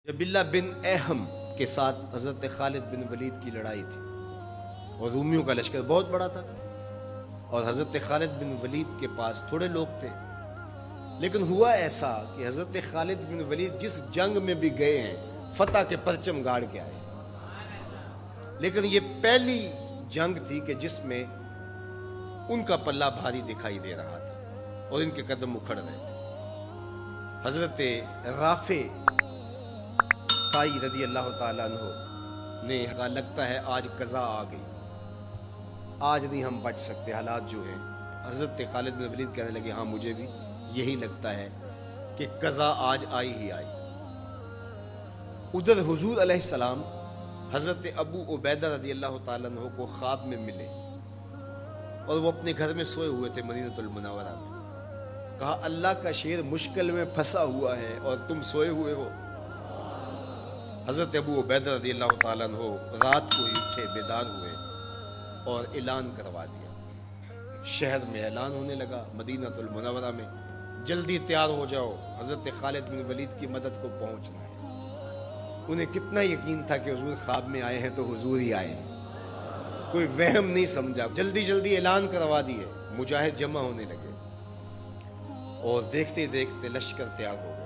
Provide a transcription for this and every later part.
जबिल्ला बिन एहम के साथ हज़रत खालिद बिन वलीद की लड़ाई थी और रूमियों का लश्कर बहुत बड़ा था और हज़रत खालिद बिन वलीद के पास थोड़े लोग थे। लेकिन हुआ ऐसा कि हज़रत खालिद बिन वलीद जिस जंग में भी गए हैं फतह के परचम गाड़ के आए, लेकिन ये पहली जंग थी कि जिसमें उनका पल्ला भारी दिखाई दे रहा था और इनके कदम उखड़ रहे थे। हज़रत राफे ताई रज़ी अल्लाह ताला अन्हो ने कहा, लगता है आज कज़ा आ गई, आज नहीं हम बच सकते, हालात जो हैं। हज़रत खालिद बिन वलीद कहने लगे, हाँ मुझे भी यही लगता है कि कज़ा आज आई ही आई। उधर हुजूर अलैहिस्सलाम हज़रत अबू उबैदा रज़ी अल्लाह ताला अन्हो को ख्वाब में मिले और वो अपने घर में सोए हुए थे मदीनतुल मुनव्वरा में। कहा, अल्लाह का शेर मुश्किल में फंसा हुआ है और तुम सोए हुए हो। हज़रत अबू उबैदा रज़ी अल्लाह ताला अन्हो रात को ही उठे, बेदार हुए और ऐलान करवा दिया। शहर में ऐलान होने लगा, मदीनतुल मुनव्वरा में, जल्दी तैयार हो जाओ, हज़रत खालिद बिन वलीद की मदद को पहुंचना है। उन्हें कितना यकीन था कि हुजूर ख्वाब में आए हैं तो हुजूर ही आए हैं, कोई वहम नहीं समझा। जल्दी जल्दी ऐलान करवा दिए, मुजाहिद जमा होने लगे और देखते देखते लश्कर तैयार हो गया।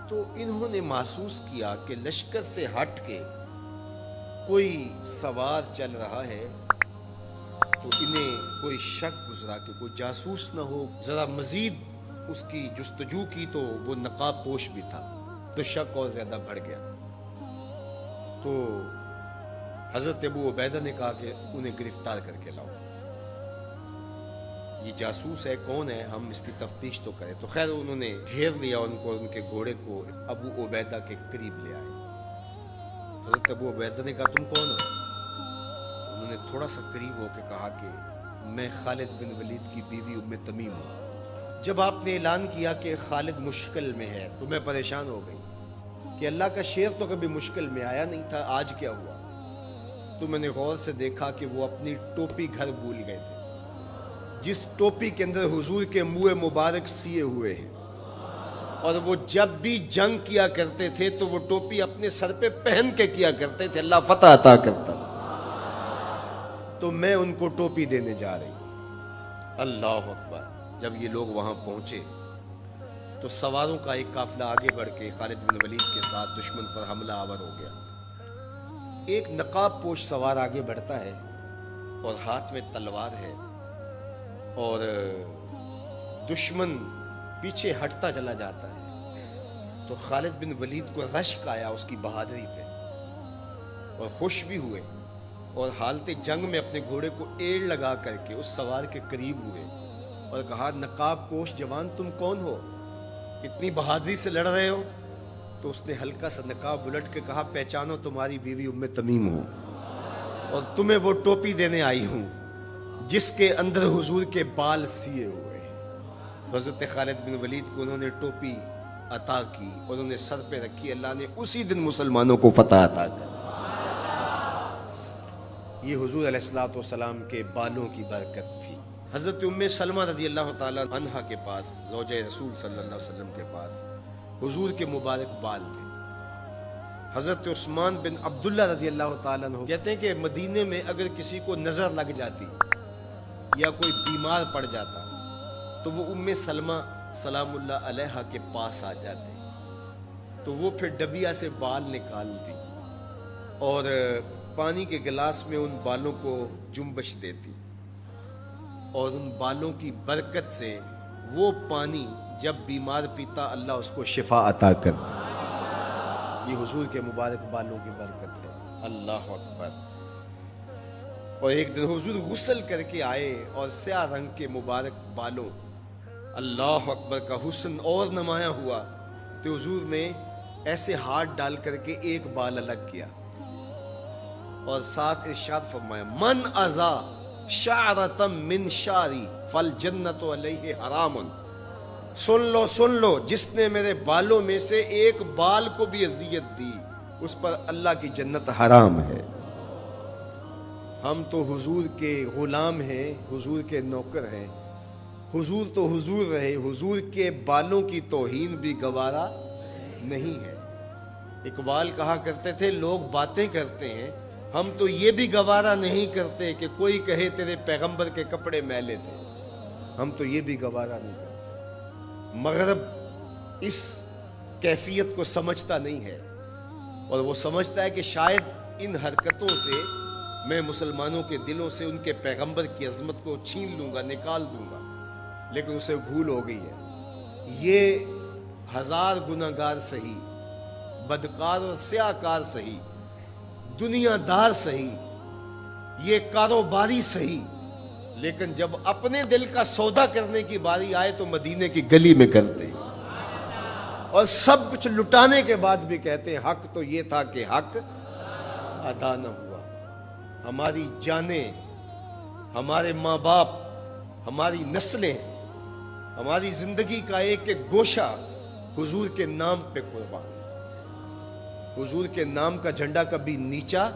तो इन्होंने महसूस किया कि लश्कर से हट के कोई सवार चल रहा है, तो इन्हें कोई शक गुजरा कि कोई जासूस न हो। ज़रा मज़ीद उसकी जुस्तजू की तो वो नकाब पोश भी था, तो शक और ज़्यादा बढ़ गया। तो हज़रत अबू उबैदा ने कहा कि उन्हें गिरफ्तार करके लाओ, ये जासूस है, कौन है, हम इसकी तफ्तीश तो करें। तो खैर उन्होंने घेर लिया उनको, उनके घोड़े को अबू उबैदा के करीब ले आए। हज़रत अबू उबैदा ने कहा, तुम कौन हो? उन्होंने थोड़ा सा करीब होकर कहा कि मैं खालिद बिन वलीद की बीवी उम्मे तमीम हूँ। जब आपने ऐलान किया कि खालिद मुश्किल में है तो मैं परेशान हो गई कि अल्लाह का शेर तो कभी मुश्किल में आया नहीं था, आज क्या हुआ? तो मैंने गौर से देखा कि वो अपनी टोपी घर भूल गए थे, जिस टोपी के अंदर हुजूर के मुँह मुबारक सिए हुए हैं, और वो जब भी जंग किया करते थे तो वो टोपी अपने सर पे पहन के किया करते थे, अल्लाह फतह अता करता। तो मैं उनको टोपी देने जा रही। अल्लाह अकबर। जब ये लोग वहां पहुंचे तो सवारों का एक काफिला आगे बढ़ के खालिद बिन वलीद के साथ दुश्मन पर हमला आवर हो गया। एक नकाब पोश सवार आगे बढ़ता है और हाथ में तलवार है और दुश्मन पीछे हटता चला जाता है। तो खालिद बिन वलीद को रश्क आया उसकी बहादुरी पे और खुश भी हुए और हालते जंग में अपने घोड़े को एड़ लगा करके उस सवार के करीब हुए और कहा, नकाब पोश जवान तुम कौन हो, इतनी बहादुरी से लड़ रहे हो? तो उसने हल्का सा नकाब उलट के कहा, पहचानो, तुम्हारी बीवी उम्मे तमीम हूँ और तुम्हें वो टोपी देने आई हूँ जिसके अंदर हुजूर के बाल सिए हुए। हज़रत खालिद बिन वलीद को उन्होंने टोपी अता की और उन्हें सर पे रखी। अल्लाह ने उसी दिन मुसलमानों को फतह अता कर। ये हुजूर अलैहिस्सलातु वस्सलाम के बालों की बरकत थी। हज़रत उम्मे सलमा रज़ी अल्लाह ताला अन्हा के पास, ज़ौजे रसूल सल्लल्लाहु अलैहि वसल्लम के पास हुजूर के मुबारक बाल थे। हज़रत उस्मान बिन अब्दुल्ला रज़ी अल्लाह ताला अन्हु कहते हैं कि मदीने में अगर किसी को नज़र लग जाती या कोई बीमार पड़ जाता तो वो उम्मे सलमा सलामुल्लाह अलैहा के पास आ जाते, तो वो फिर डबिया से बाल निकालती और पानी के गिलास में उन बालों को जुम्बश देती और उन बालों की बरकत से वो पानी जब बीमार पीता अल्लाह उसको शिफा अता करता। ये हुजूर के मुबारक बालों की बरकत है। अल्लाह अकबर। और एक दिन हुजूर गुस्ल करके आए और स्याह रंग के मुबारक बालों, अल्लाह अकबर, का हुस्न और नुमाया हुआ। तो हुजूर ने ऐसे हाथ डाल करके एक बाल अलग किया और साथ इरशाद फरमाया, मन अज़ा शारतम मिन शारी फल जन्नतु अलैहि हरामुन। सुन लो, जिसने मेरे बालों में से एक बाल को भी अजियत दी उस पर अल्लाह की जन्नत हराम है। हम तो हुजूर के गुलाम हैं, हुजूर के नौकर हैं। हुजूर तो हुजूर रहे, हुजूर के बालों की तौहीन भी गवारा नहीं है। اقبال کہا کرتے تھے لوگ باتیں کرتے ہیں، ہم تو یہ بھی گوارا نہیں کرتے کہ کوئی کہے تیرے پیغمبر کے کپڑے میلے تھے، ہم تو یہ بھی گوارا نہیں کرتے۔ مغرب اس کیفیت کو سمجھتا نہیں ہے، اور وہ سمجھتا ہے کہ شاید ان حرکتوں سے میں مسلمانوں کے دلوں سے ان کے پیغمبر کی عظمت کو چھین لوں گا، نکال دوں گا، لیکن اسے بھول ہو گئی ہے۔ یہ ہزار گناہگار سہی، بدکار اور سیاہ کار سہی، دنیا دار سہی، یہ کاروباری سہی، لیکن جب اپنے دل کا سودا کرنے کی باری آئے تو مدینے کی گلی میں کرتے ہیں، اور سب کچھ لٹانے کے بعد بھی کہتے ہیں حق تو یہ تھا کہ حق ادا نہ ہوا۔ ہماری جانیں، ہمارے ماں باپ، ہماری نسلیں، ہماری زندگی کا ایک ایک گوشہ حضور کے نام پہ قربان۔ حضور کے نام کا جھنڈا کبھی نیچا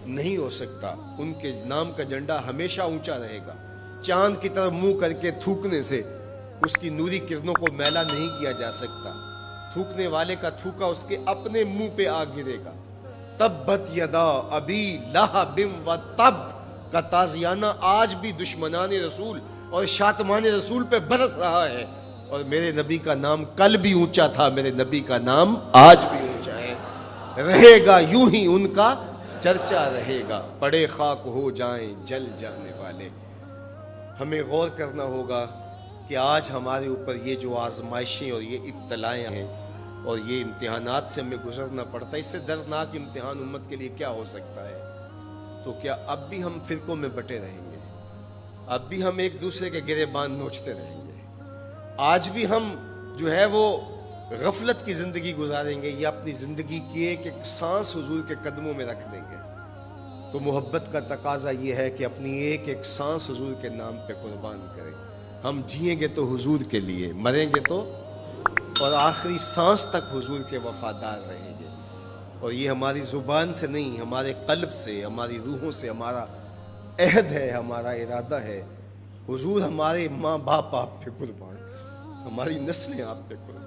نہیں ہو سکتا، ان کے نام کا جھنڈا ہمیشہ اونچا رہے گا۔ چاند کی طرف منہ کر کے تھوکنے سے اس کی نوری کرنوں کو میلا نہیں کیا جا سکتا، تھوکنے والے کا تھوکا اس کے اپنے منہ پہ آ گرے گا۔ تبت یدا ابی لہب و تب کا تازیانہ آج بھی دشمنان رسول اور شاتمان رسول پہ برس رہا ہے، اور میرے نبی کا نام کل بھی اونچا تھا، میرے نبی کا نام آج بھی اونچا ہے، رہے گا یوں ہی ان کا چرچا رہے گا، پڑے خاک ہو جائیں جل جانے والے۔ ہمیں غور کرنا ہوگا کہ آج ہمارے اوپر یہ جو آزمائشیں اور یہ ابتلائیں ہیں اور یہ امتحانات سے ہمیں گزرنا پڑتا ہے، اس سے دردناک امتحان امت کے لیے کیا ہو سکتا ہے؟ تو کیا اب بھی ہم فرقوں میں بٹے رہیں گے؟ اب بھی ہم ایک دوسرے کے گریبان نوچتے رہیں گے؟ آج بھی ہم جو ہے وہ غفلت کی زندگی گزاریں گے، یا اپنی زندگی کی ایک ایک سانس حضور کے قدموں میں رکھ دیں گے؟ تو محبت کا تقاضا یہ ہے کہ اپنی ایک ایک سانس حضور کے نام پہ قربان کریں۔ ہم جئیں گے تو حضور کے لیے، مریں گے تو، اور آخری سانس تک حضور کے وفادار رہیں گے۔ اور یہ ہماری زبان سے نہیں، ہمارے قلب سے، ہماری روحوں سے ہمارا عہد ہے، ہمارا ارادہ ہے۔ حضور ہمارے ماں باپ آپ پہ قربان، ہماری نسلیں آپ پہ قربان۔